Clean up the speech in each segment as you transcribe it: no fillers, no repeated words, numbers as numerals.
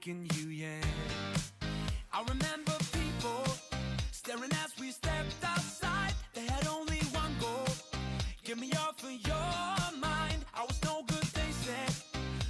asking you, yeah. I remember people staring as we stepped outside. They had only one goal, get me off of your mind. I was no good, they said.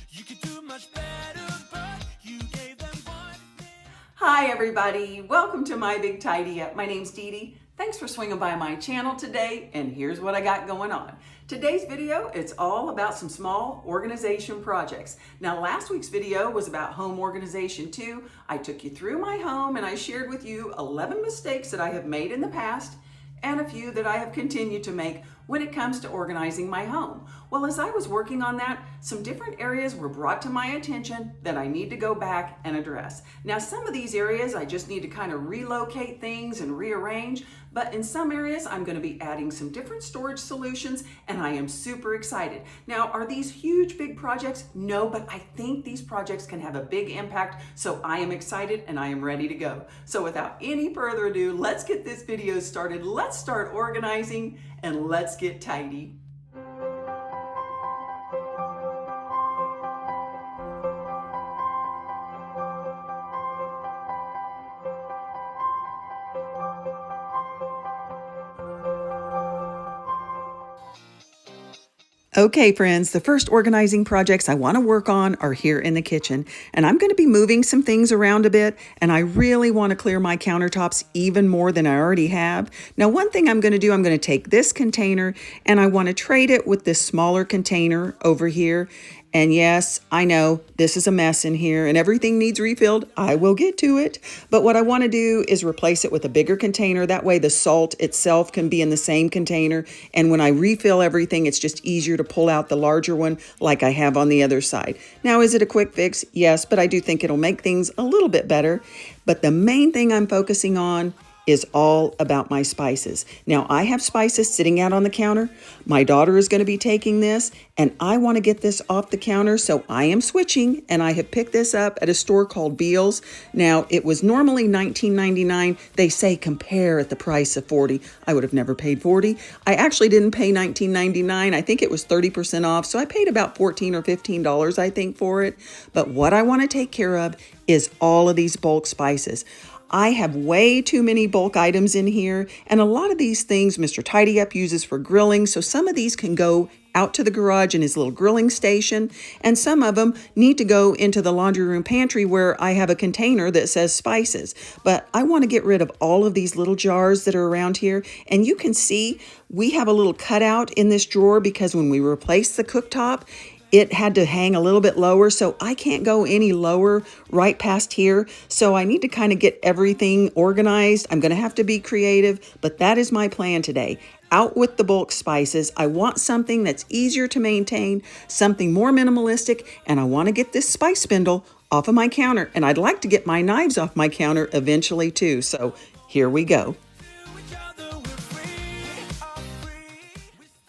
You could do much better, but you gave them one thing. Hi everybody, welcome to my big tidy up. My name's Dee Dee. Thanks for swinging by my channel today, and here's what I got going on. Today's video, it's all about some small organization projects. Now last week's video was about home organization too. I took you through my home and I shared with you 11 mistakes that I have made in the past and a few that I have continued to make when it comes to organizing my home. Well, as I was working on that, some different areas were brought to my attention that I need to go back and address. Now, some of these areas I just need to kind of relocate things and rearrange, but in some areas I'm going to be adding some different storage solutions, and I am super excited. Now, are these huge, big projects? No, but I think these projects can have a big impact, so I am excited and I am ready to go. So without any further ado, let's get this video started. Let's start organizing and let's get tidy. Okay, friends, the first organizing projects I want to work on are here in the kitchen, and I'm going to be moving some things around a bit, and I really want to clear my countertops even more than I already have. Now, one thing I'm going to do, I'm going to take this container and I want to trade it with this smaller container over here. And yes, I know this is a mess in here and everything needs refilled. I will get to it. But what I want to do is replace it with a bigger container. That way the salt itself can be in the same container. And when I refill everything, it's just easier to pull out the larger one like I have on the other side. Now, is it a quick fix? Yes, but I do think it'll make things a little bit better. But the main thing I'm focusing on is all about my spices. Now, I have spices sitting out on the counter. My daughter is going to be taking this, and I want to get this off the counter, so I am switching, and I have picked this up at a store called Beal's. Now, it was normally $19.99. They say compare at the price of $40. I would have never paid $40. I actually didn't pay $19.99. I think it was 30% off, so I paid about $14 or $15, I think, for it. But what I want to take care of is all of these bulk spices. I have way too many bulk items in here, and a lot of these things Mr. Tidy Up uses for grilling, so some of these can go out to the garage in his little grilling station, and some of them need to go into the laundry room pantry where I have a container that says spices. But I want to get rid of all of these little jars that are around here, and you can see we have a little cutout in this drawer because when we replaced the cooktop, it had to hang a little bit lower, so I can't go any lower right past here. So I need to kind of get everything organized. I'm going to have to be creative, but that is my plan today. Out with the bulk spices. I want something that's easier to maintain, something more minimalistic, and I want to get this spice spindle off of my counter. And I'd like to get my knives off my counter eventually too. So here we go.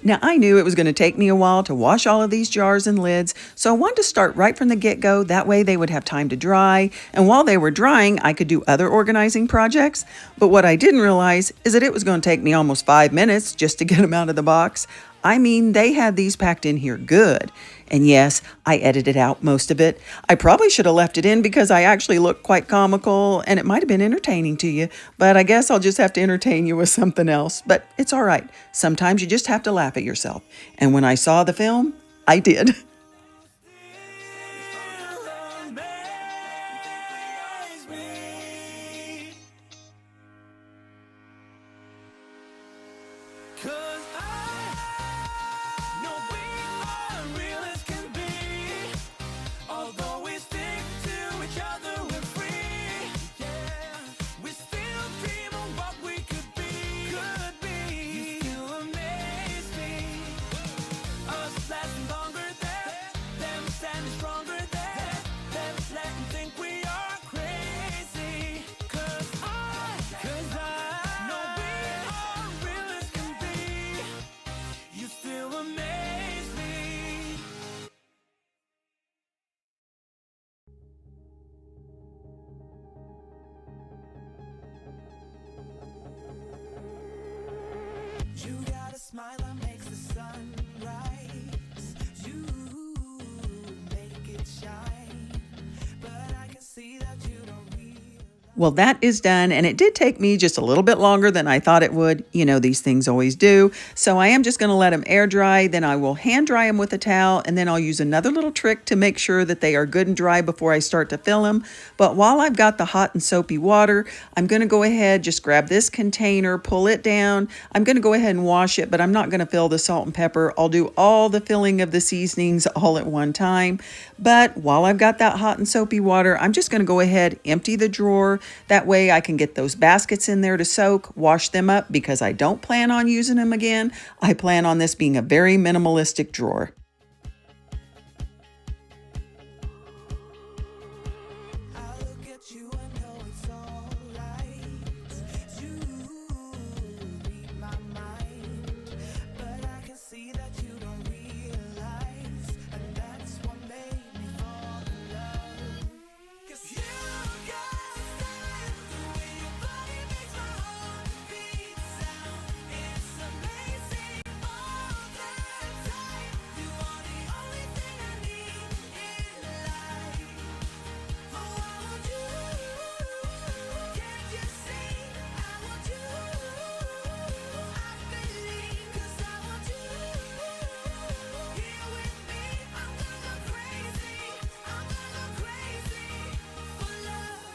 Now, I knew it was going to take me a while to wash all of these jars and lids, so I wanted to start right from the get-go. That way they would have time to dry, and while they were drying, I could do other organizing projects. But what I didn't realize is that it was going to take me almost 5 minutes just to get them out of the box. I mean, they had these packed in here good. And yes, I edited out most of it. I probably should have left it in because I actually looked quite comical and it might have been entertaining to you, but I guess I'll just have to entertain you with something else. But it's all right. Sometimes you just have to laugh at yourself. And when I saw the film, I did. You got a smile that makes the sun rise. You make it shine. But I can see Well, that is done, and it did take me just a little bit longer than I thought it would. You know, these things always do. So I am just going to let them air dry, then I will hand dry them with a towel, and then I'll use another little trick to make sure that they are good and dry before I start to fill them. But while I've got the hot and soapy water, I'm going to go ahead, just grab this container, pull it down. I'm going to go ahead and wash it, but I'm not going to fill the salt and pepper. I'll do all the filling of the seasonings all at one time. But while I've got that hot and soapy water, I'm just going to go ahead, empty the drawer. That way I can get those baskets in there to soak, wash them up because I don't plan on using them again. I plan on this being a very minimalistic drawer. I look at you and know it's alright. You read my mind, but I can see that you don't realize, and that's what made me fall in love. 'Cause you got style, the way your body makes my heart beat sound. It's amazing all the time. You are the only thing I need in life. Oh, I want you. Can't you see? I want you. I believe 'cause I want you. Here with me, I'm gonna go crazy. I'm gonna go crazy for love.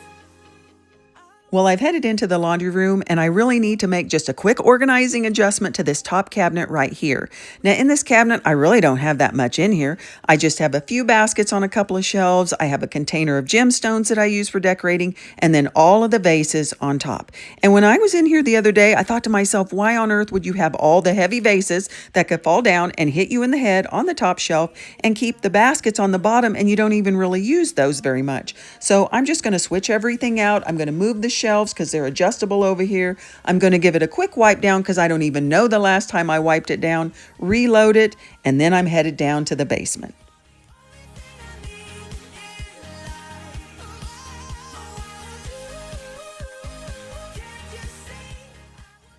Well, I've headed into the laundry room and I really need to make just a quick organizing adjustment to this top cabinet right here. Now in this cabinet, I really don't have that much in here. I just have a few baskets on a couple of shelves. I have a container of gemstones that I use for decorating and then all of the vases on top. And when I was in here the other day, I thought to myself, why on earth would you have all the heavy vases that could fall down and hit you in the head on the top shelf and keep the baskets on the bottom and you don't even really use those very much. So I'm just going to switch everything out. I'm going to move the shelves because they're adjustable over here. I'm going to give it a quick wipe down because I don't even know the last time I wiped it down, reload it, and then I'm headed down to the basement.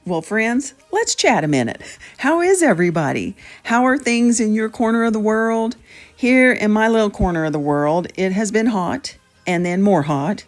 Well, friends, let's chat a minute. How is everybody? How are things in your corner of the world? Here in my little corner of the world, it has been hot and then more hot.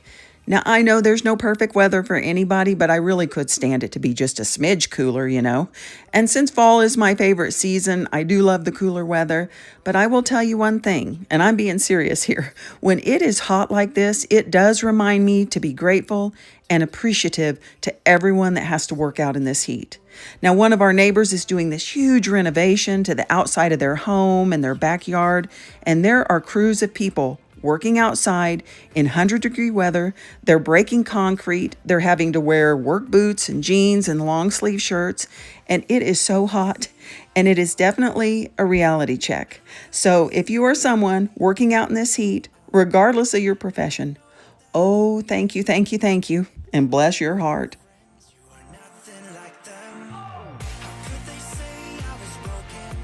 Now, I know there's no perfect weather for anybody, but I really could stand it to be just a smidge cooler, you know. And since fall is my favorite season, I do love the cooler weather. But I will tell you one thing, and I'm being serious here. When it is hot like this, it does remind me to be grateful and appreciative to everyone that has to work out in this heat. Now, one of our neighbors is doing this huge renovation to the outside of their home and their backyard, and there are crews of people working outside in 100-degree weather. They're breaking concrete. They're having to wear work boots and jeans and long sleeve shirts. And it is so hot. And it is definitely a reality check. So if you are someone working out in this heat, regardless of your profession, oh, thank you, thank you, thank you. And bless your heart. You are nothing like them. How could they say I was broken?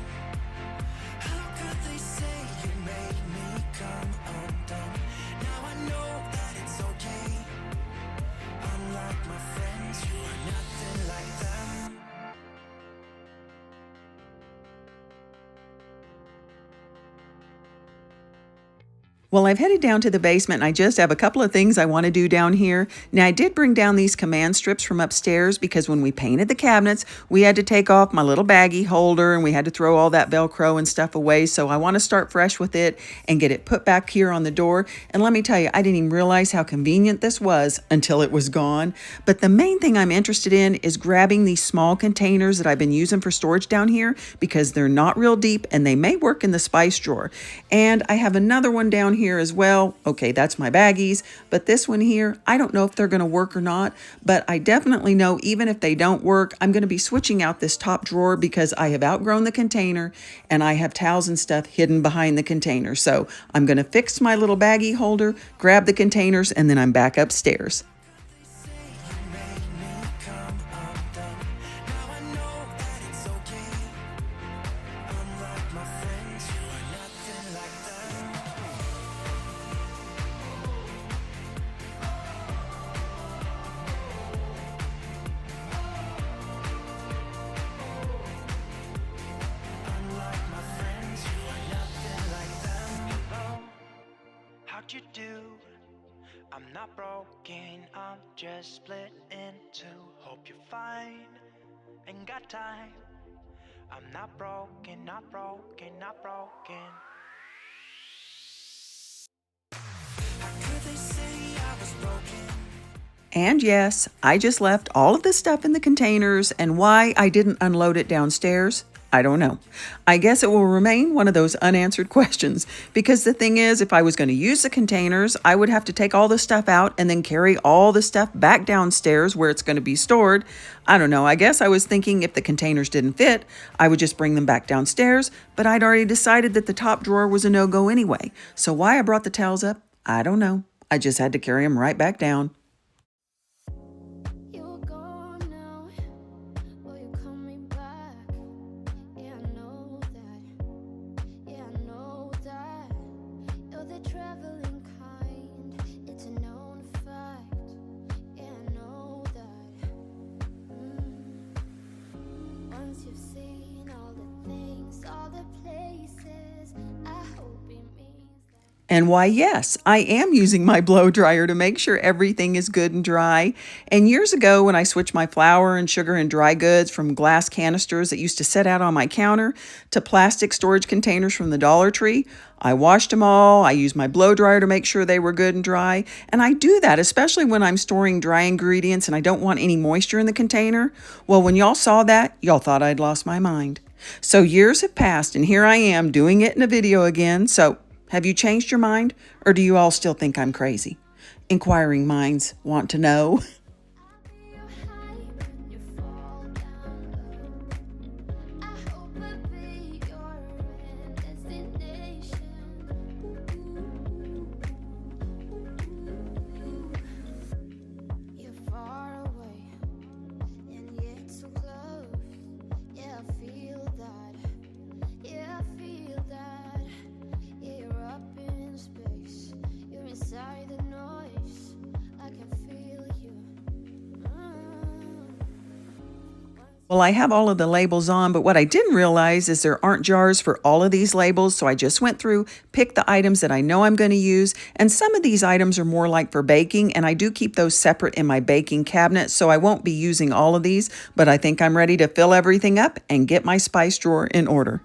How could they say you made me come undone? Now I know that it's okay. Unlike my friends, you are nothing like them. Well, I've headed down to the basement and I just have a couple of things I want to do down here. Now, I did bring down these command strips from upstairs because when we painted the cabinets, we had to take off my little baggie holder and we had to throw all that Velcro and stuff away. So I want to start fresh with it and get it put back here on the door. And let me tell you, I didn't even realize how convenient this was until it was gone. But the main thing I'm interested in is grabbing these small containers that I've been using for storage down here because they're not real deep and they may work in the spice drawer. And I have another one down here as well. Okay, that's my baggies, but this one here, I don't know if they're going to work or not, but I definitely know even if they don't work, I'm going to be switching out this top drawer because I have outgrown the container and I have towels and stuff hidden behind the container. So I'm going to fix my little baggie holder, grab the containers, and then I'm back upstairs. How'd you do I'm not broken, I'm just split in two. Hope you're fine and got time. I'm not broken, not broken, not broken. How could they say I was broken? And yes, I just left all of the stuff in the containers, and why I didn't unload it downstairs, I don't know. I guess it will remain one of those unanswered questions, because the thing is, if I was going to use the containers, I would have to take all the stuff out and then carry all the stuff back downstairs where it's going to be stored. I don't know, I guess I was thinking if the containers didn't fit, I would just bring them back downstairs, but I'd already decided that the top drawer was a no-go anyway. So why I brought the towels up, I don't know. I just had to carry them right back down. And why, yes, I am using my blow dryer to make sure everything is good and dry. And years ago, when I switched my flour and sugar and dry goods from glass canisters that used to sit out on my counter to plastic storage containers from the Dollar Tree, I washed them all. I used my blow dryer to make sure they were good and dry. And I do that, especially when I'm storing dry ingredients and I don't want any moisture in the container. Well, when y'all saw that, y'all thought I'd lost my mind. So years have passed, and here I am doing it in a video again. So have you changed your mind, or do you all still think I'm crazy? Inquiring minds want to know. Well, I have all of the labels on, but what I didn't realize is there aren't jars for all of these labels, so I just went through, picked the items that I know I'm going to use, and some of these items are more like for baking, and I do keep those separate in my baking cabinet, so I won't be using all of these, but I think I'm ready to fill everything up and get my spice drawer in order.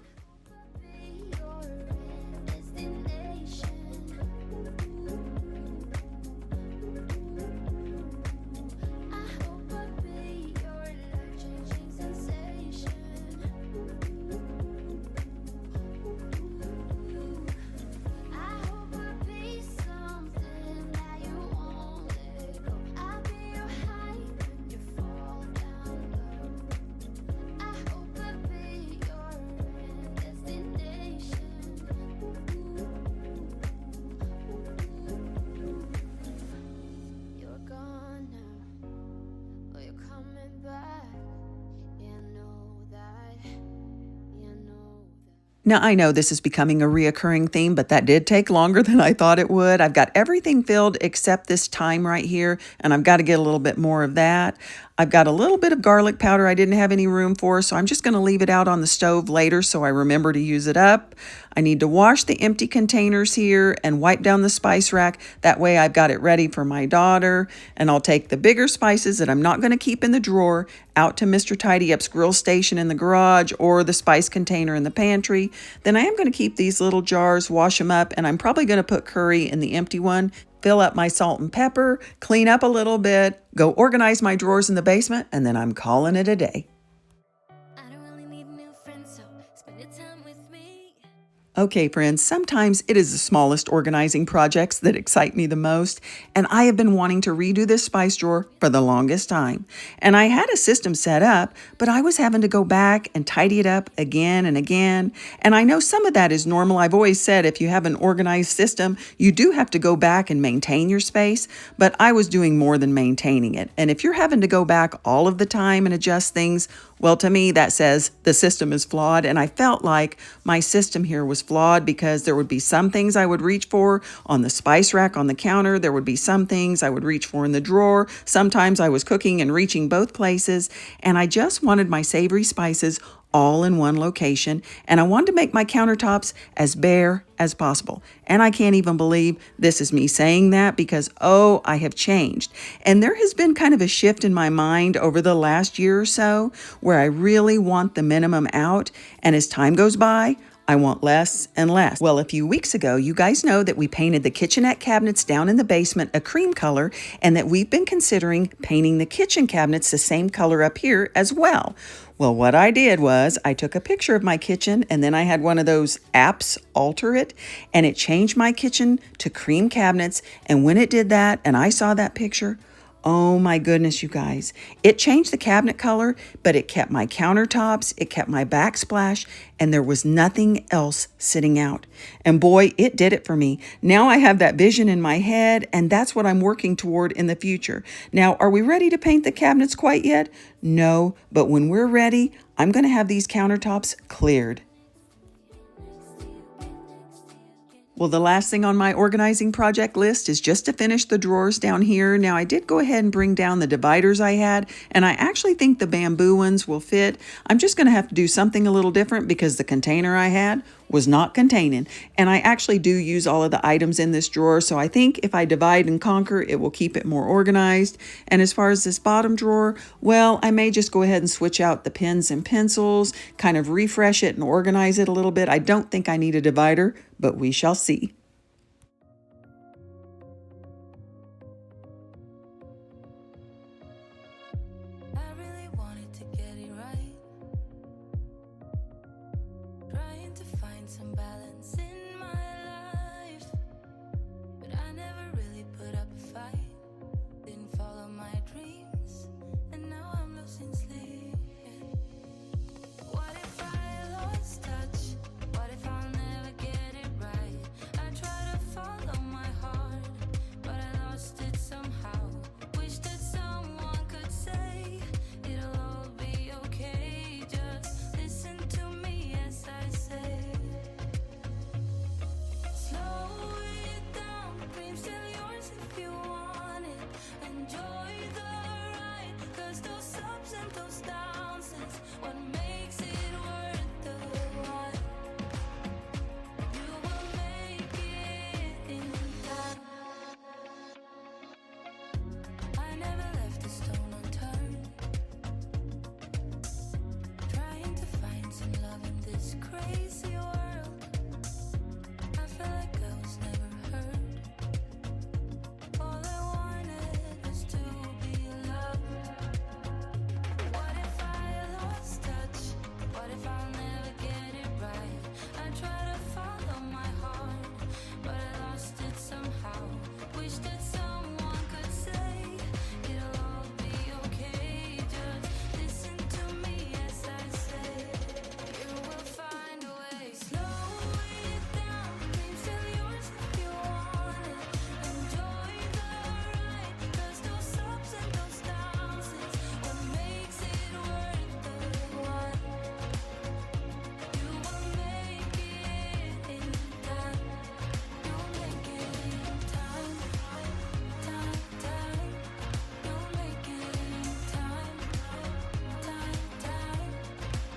Now, I know this is becoming a reoccurring theme, but that did take longer than I thought it would. I've got everything filled except this thyme right here, and I've got to get a little bit more of that. I've got a little bit of garlic powder I didn't have any room for, so I'm just going to leave it out on the stove later so I remember to use it up. I need to wash the empty containers here and wipe down the spice rack. That way I've got it ready for my daughter. And I'll take the bigger spices that I'm not going to keep in the drawer out to Mr. Tidy Up's grill station in the garage or the spice container in the pantry. Then I am going to keep these little jars, wash them up, and I'm probably going to put curry in the empty one. Fill up my salt and pepper, clean up a little bit, go organize my drawers in the basement, and then I'm calling it a day. Okay, friends, sometimes it is the smallest organizing projects that excite me the most, and I have been wanting to redo this spice drawer for the longest time. And I had a system set up, but I was having to go back and tidy it up again and again. And I know some of that is normal. I've always said if you have an organized system, you do have to go back and maintain your space, but I was doing more than maintaining it. And if you're having to go back all of the time and adjust things, well, to me, that says the system is flawed, and I felt like my system here was flawed because there would be some things I would reach for on the spice rack on the counter. There would be some things I would reach for in the drawer. Sometimes I was cooking and reaching both places, and I just wanted my savory spices all in one location, and I wanted to make my countertops as bare as possible. And I can't even believe this is me saying that because, oh, I have changed. And there has been kind of a shift in my mind over the last year or so where I really want the minimum out, and as time goes by, I want less and less. Well, a few weeks ago, you guys know that we painted the kitchenette cabinets down in the basement a cream color, and that we've been considering painting the kitchen cabinets the same color up here as well. Well, what I did was I took a picture of my kitchen, and then I had one of those apps alter it, and it changed my kitchen to cream cabinets. And when it did that, and I saw that picture, oh my goodness, you guys. It changed the cabinet color, but it kept my countertops, it kept my backsplash, and there was nothing else sitting out. And boy, it did it for me. Now I have that vision in my head, and that's what I'm working toward in the future. Now, are we ready to paint the cabinets quite yet? No, but when we're ready, I'm going to have these countertops cleared. Well, the last thing on my organizing project list is just to finish the drawers down here. Now, I did go ahead and bring down the dividers I had, and I actually think the bamboo ones will fit. I'm just going to have to do something a little different because the container I had was not containing. And I actually do use all of the items in this drawer, so I think if I divide and conquer, it will keep it more organized. And as far as this bottom drawer, well, I may just go ahead and switch out the pens and pencils, kind of refresh it and organize it a little bit. I don't think I need a divider, but we shall see. I really wanted to get it right, trying to find some balance in my life, but I never really put up a fight, didn't follow my dreams, and now I'm losing sleep. What if I lost touch? What if I'll never get it right? I try to follow my heart, but I lost it somehow. Wish that someone could say it'll all be okay. Just listen to me as I say. Slow it down, dreams still yours if you want it. Enjoy the ride, 'cause those ups and those downs is what makes it worth the while. You will make it in time. I never left a stone unturned, trying to find some love in this crazy world. I felt like I was never heard. All I wanted was to be loved. What if I lost touch? What if I'll never get it right? I try to follow my heart, but I lost it somehow. Wish that someone could say it'll all be okay. Just listen to me as I say. You will find a way. Slow it down, dreams still yours if you want it. Enjoy the ride, 'cause those ups and those downs is what makes it worth the while. You will make it in time. You'll make it in time. Time, time. You'll make it in time. Time, time.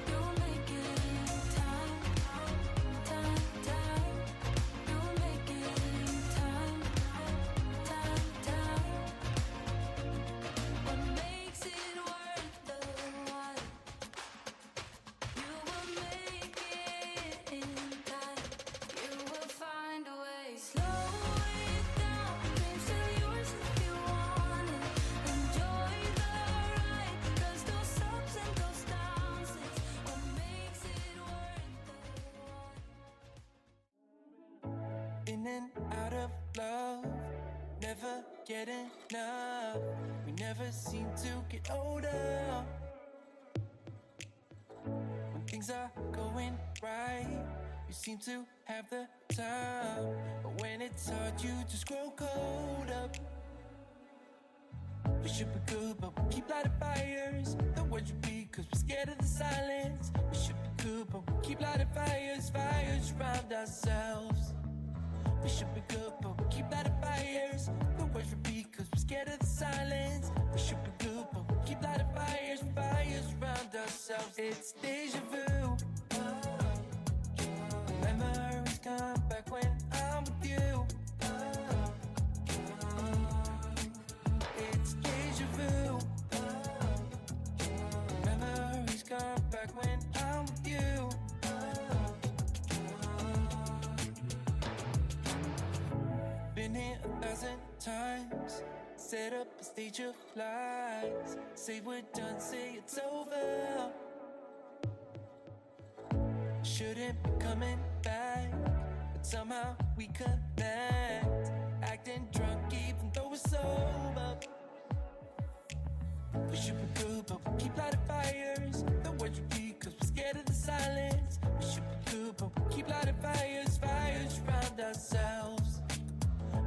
You'll make it in time. Time, time. You'll make it in time. Time, time. What makes it worth the while? You will make it in time. You will find a way. Slow it down, dreams still yours if you want it. Enjoy the ride, 'cause those ups and those downs is what makes it worth the while. In and out of love, never get enough. We never seem to get older. When things are going right, you seem to have the time, but when it's hard, you just grow cold up. We should be good, but we keep lighting fires. The words repeat, 'cause we're scared of the silence. We should be good, but we keep lighting fires, fires around ourselves. We should be good, but we keep lighting fires. The words repeat, 'cause we're scared of the silence. We should be good, but we keep keep lighting fires, fires around ourselves. It's deja vu. Memories come back when I'm with you. It's deja vu. Memories come back when I'm with you. Been here 1,000 times. Set up a stage of lies. Say we're done, say it's over. Shouldn't be coming back, but somehow we connect. Acting drunk even though we're sober. We should be good, but we keep lighting fires. The words repeat cause we're scared of the silence. We should be good, but we keep lighting fires, fires around ourselves.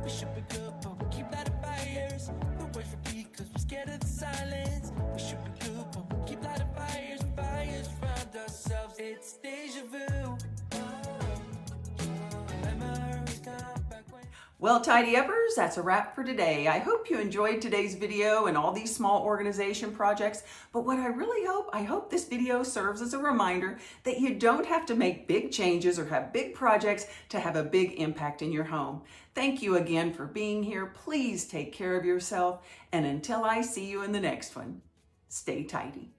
We should be good, but we keep lighting fires. The words repeat cause we're scared of the silence. We should be good, but we keep lighting fires, fires around ourselves. It's deja vu. Memories come back when... Well, Tidy Uppers, that's a wrap for today. I hope you enjoyed today's video and all these small organization projects. But what I really hope, I hope this video serves as a reminder that you don't have to make big changes or have big projects to have a big impact in your home. Thank you again for being here. Please take care of yourself. And until I see you in the next one, stay tidy.